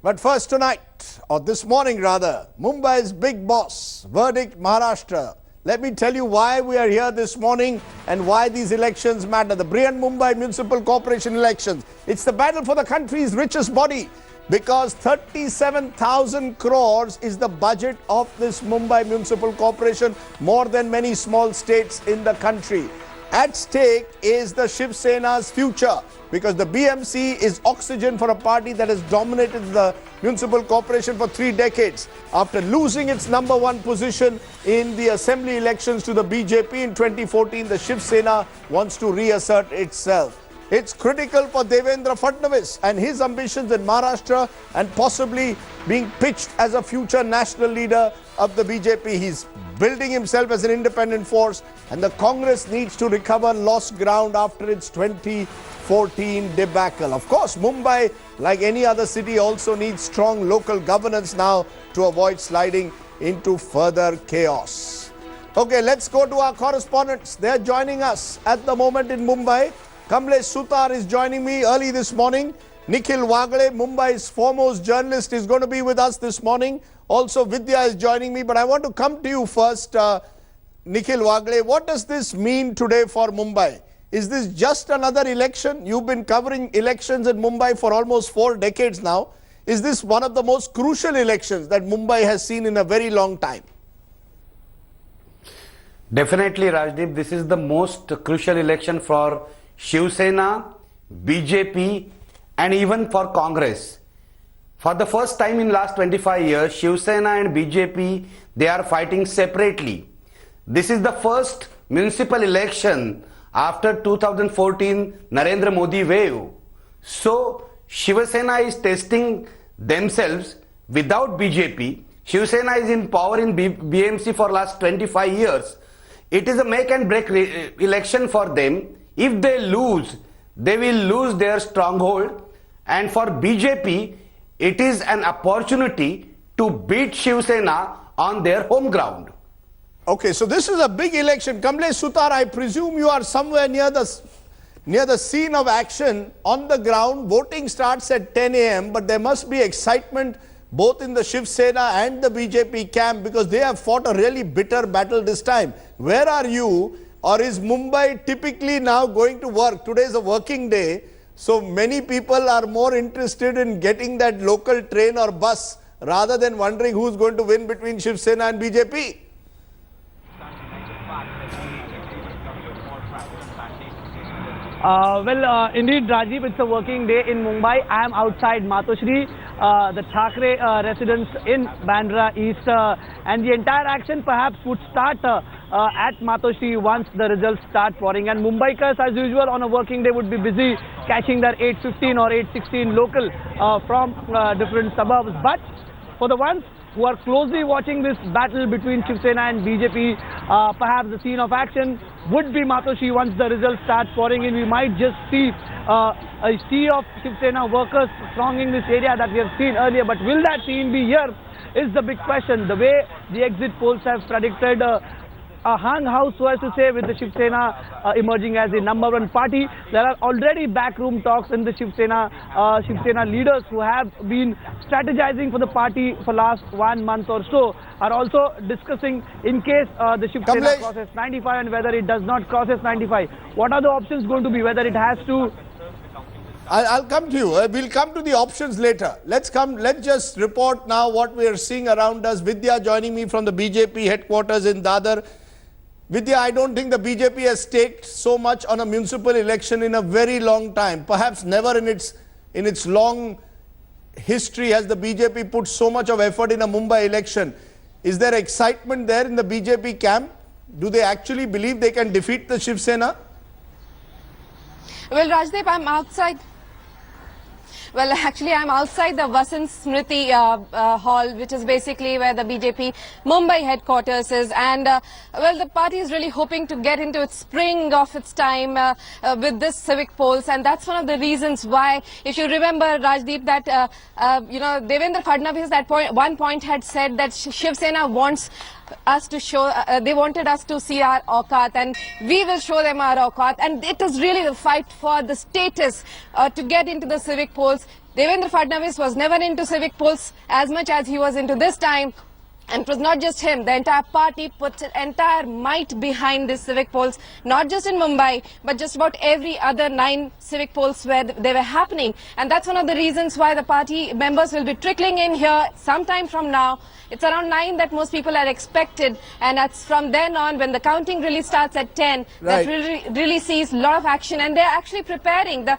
But first tonight, or this morning rather, Mumbai's big boss, verdict Maharashtra. Let me tell you why we are here this morning and why these elections matter. The Mumbai Municipal Corporation elections. It's the battle for the country's richest body because 37,000 crores is the budget of this Mumbai Municipal Corporation, more than many small states in the country. At stake is the Shiv Sena's future because the BMC is oxygen for a party that has dominated the municipal corporation for 3 decades. After losing its #1 position in the assembly elections to the BJP in 2014, the Shiv Sena wants to reassert itself. It's critical for Devendra Fadnavis and his ambitions in Maharashtra and possibly being pitched as a future national leader of the BJP. He's building himself as an independent force, and the Congress needs to recover lost ground after its 2014 debacle. Of course, Mumbai, like any other city, also needs strong local governance now to avoid sliding into further chaos. Okay, let's go to our correspondents. They're joining us at the moment in Mumbai. Kamlesh Sutar is joining me early this morning. Nikhil Wagale, Mumbai's foremost journalist, is going to be with us this morning. Also, Vidya is joining me. But I want to come to you first, Nikhil Wagale. What does this mean today for Mumbai? Is this just another election? You've been covering elections in Mumbai for almost 4 decades now. Is this one of the most crucial elections that Mumbai has seen in a very long time? Definitely, Rajdeep. This is the most crucial election for Shiv Sena, BJP, and even for Congress. For the first time in last 25 years, Shiv Sena and BJP, they are fighting separately. This is the first municipal election after 2014 Narendra Modi wave. So, Shiv Sena is testing themselves without BJP. Shiv Sena is in power in BMC for last 25 years. It is a make and break election for them. If they lose, they will lose their stronghold, and for BJP, it is an opportunity to beat Shiv Sena on their home ground. Okay, so this is a big election. Kamlesh Sutar, I presume you are somewhere near the scene of action on the ground. Voting starts at 10 a.m., but there must be excitement both in the Shiv Sena and the BJP camp because they have fought a really bitter battle this time. Where are you? Or is Mumbai typically now going to work? Today is a working day, so many people are more interested in getting that local train or bus rather than wondering who's going to win between Shiv Sena and BJP. Indeed, Rajiv, it's a working day in Mumbai. I am outside Matoshri, the Thakre residence in Bandra East, and the entire action perhaps would start at Matoshri once the results start pouring. And Mumbaikars, as usual, on a working day would be busy catching their 8:15 or 8:16 local from different suburbs. But for the ones who are closely watching this battle between Shiv Sena and BJP, perhaps the scene of action would be Matoshri. Once the results start pouring in, we might just see a sea of Shiv Sena workers thronging this area that we have seen earlier. But will that scene be here is the big question. The way the exit polls have predicted a hung house, so as to say, with the Shiv Sena emerging as the #1 party. There are already backroom talks in the Shiv Sena leaders who have been strategizing for the party for last 1 month or so are also discussing in case the Shiv Sena crosses 95 and whether it does not crosses 95. What are the options going to be? Whether it has to... I'll come to you. We'll come to the options later. Let's just report now what we are seeing around us. Vidya joining me from the BJP headquarters in Dadar. Vidya, I don't think the BJP has staked so much on a municipal election in a very long time. Perhaps never in its long history has the BJP put so much of effort in a Mumbai election. Is there excitement there in the BJP camp? Do they actually believe they can defeat the Shiv Sena? Well, Rajdeep, I'm outside. Well, actually, I'm outside the Vasant Smriti hall, which is basically where the BJP Mumbai headquarters is. And, well, the party is really hoping to get into its spring of its time with this civic polls. And that's one of the reasons why, if you remember, Rajdeep, that, Devendra Fadnavis at one point had said that Shiv Sena wants us to show, they wanted us to see our auqat, and we will show them our auqat. And it is really the fight for the status to get into the civic polls Devendra Fadnavis was never into civic polls as much as he was into this time. And it was not just him, the entire party put entire might behind these civic polls, not just in Mumbai, but just about every other 9 civic polls where they were happening. And that's one of the reasons why the party members will be trickling in here sometime from now. It's around 9 that most people are expected, and that's from then on when the counting really starts at 10. Right. That really sees a lot of action, and they're actually preparing. The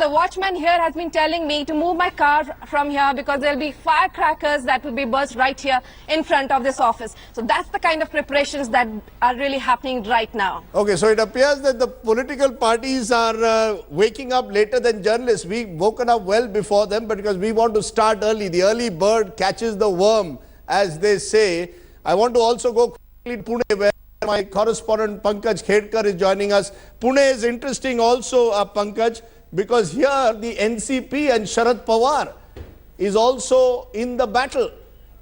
watchman here has been telling me to move my car from here because there'll be firecrackers that will be burst right here in front of this office. So that's the kind of preparations that are really happening right now. Okay, so it appears that the political parties are waking up later than journalists. We've woken up well before them, but because we want to start early. The early bird catches the worm, as they say. I want to also go quickly to Pune, where my correspondent Pankaj Khedkar is joining us. Pune is interesting also, Pankaj, because here the NCP and Sharad Pawar is also in the battle.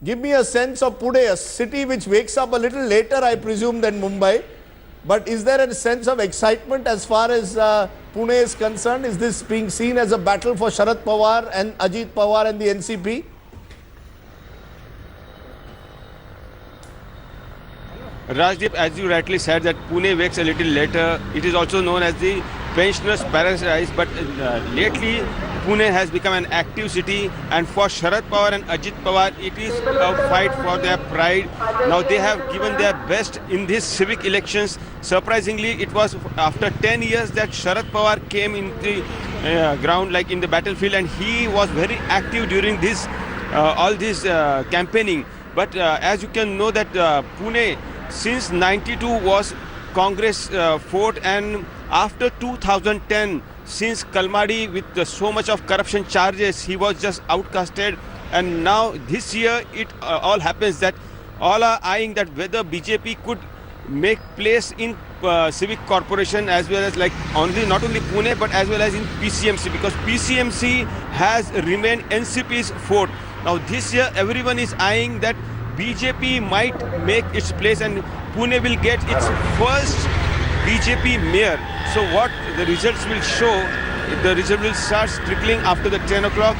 Give me a sense of Pune, a city which wakes up a little later, I presume, than Mumbai. But is there a sense of excitement as far as Pune is concerned? Is this being seen as a battle for Sharad Pawar and Ajit Pawar and the NCP? Rajdeep, as you rightly said, that Pune wakes a little later. It is also known as the pensioners' paradise, but lately Pune has become an active city, and for Sharad Pawar and Ajit Pawar, it is a fight for their pride. Now they have given their best in these civic elections. Surprisingly, it was after 10 years that Sharad Pawar came in the ground, like in the battlefield, and he was very active during this all this campaigning. But as you can know that Pune since 92 was Congress fort, and after 2010, since Kalmadi with so much of corruption charges, he was just outcasted. And now this year it all happens that all are eyeing that whether BJP could make place in civic corporation, as well as like not only Pune but as well as in PCMC, because PCMC has remained NCP's fort. Now this year everyone is eyeing that BJP might make its place and Pune will get its first BJP mayor. So what the results will show, the result will start trickling after the 10 o'clock.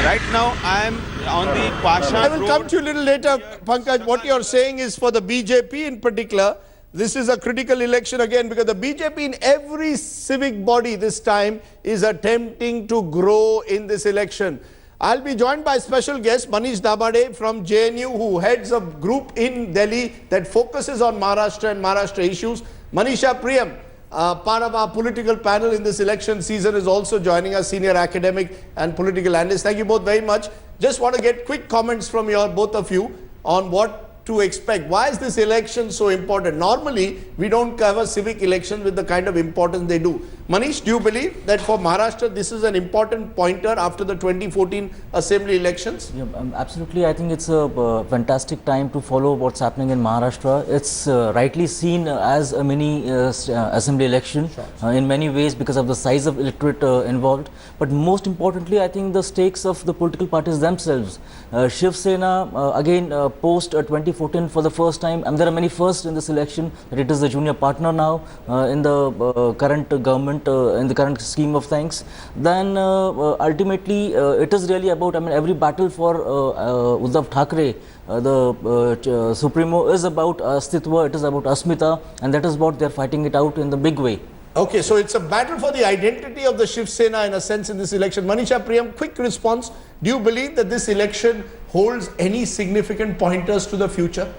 Right now I am on the Pasha I will road. come to you a little later, Pankaj. What you are saying is for the BJP in particular, this is a critical election again, because the BJP in every civic body this time is attempting to grow in this election. I'll be joined by special guest Manish Dabade from JNU, who heads a group in Delhi that focuses on Maharashtra and Maharashtra issues. Manisha Priyam, part of our political panel in this election season, is also joining us, senior academic and political analyst. Thank you both very much. Just want to get quick comments from both of you on what to expect. Why is this election so important? Normally, we don't cover civic elections with the kind of importance they do. Manish, do you believe that for Maharashtra, this is an important pointer after the 2014 assembly elections? Yeah, absolutely. I think it's a fantastic time to follow what's happening in Maharashtra. It's rightly seen as a mini assembly election in many ways because of the size of electorate involved. But most importantly, I think the stakes of the political parties themselves. Shiv Sena, again, post 2014 for the first time, and there are many firsts in this election, that it is the junior partner now in the current government, in the current scheme of things. Then ultimately, it is really about, every battle for Uddhav Thackeray, the Supremo, is about Astitva, it is about Asmita, and that is what they are fighting it out in the big way. Okay, so it's a battle for the identity of the Shiv Sena in a sense in this election. Manisha Priyam, quick response. Do you believe that this election holds any significant pointers to the future?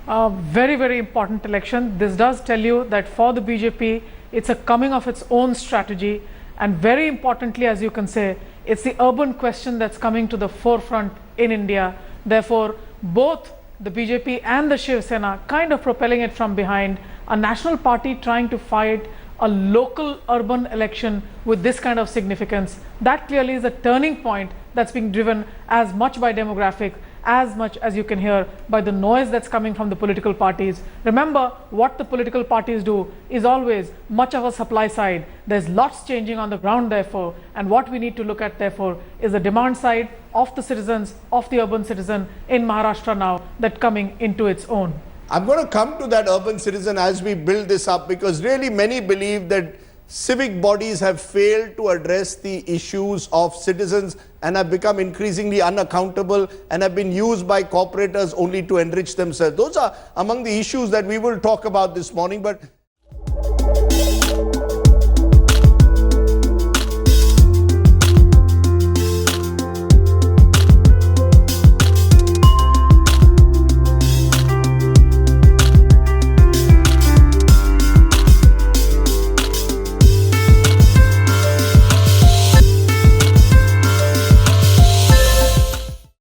Very, very important election. This does tell you that for the BJP, it's a coming of its own strategy. And very importantly, as you can say, it's the urban question that's coming to the forefront in India. Therefore, both the BJP and the Shiv Sena kind of propelling it from behind, a national party trying to fight a local urban election with this kind of significance. That clearly is a turning point that's being driven as much by demographic, as much as you can hear by the noise that's coming from the political parties. Remember, what the political parties do is always much of a supply side. There's lots changing on the ground, therefore, and what we need to look at, therefore, is the demand side of the citizens, of the urban citizen in Maharashtra now, that coming into its own. I'm going to come to that urban citizen as we build this up, because really many believe that civic bodies have failed to address the issues of citizens and have become increasingly unaccountable and have been used by corporators only to enrich themselves. Those are among the issues that we will talk about this morning. But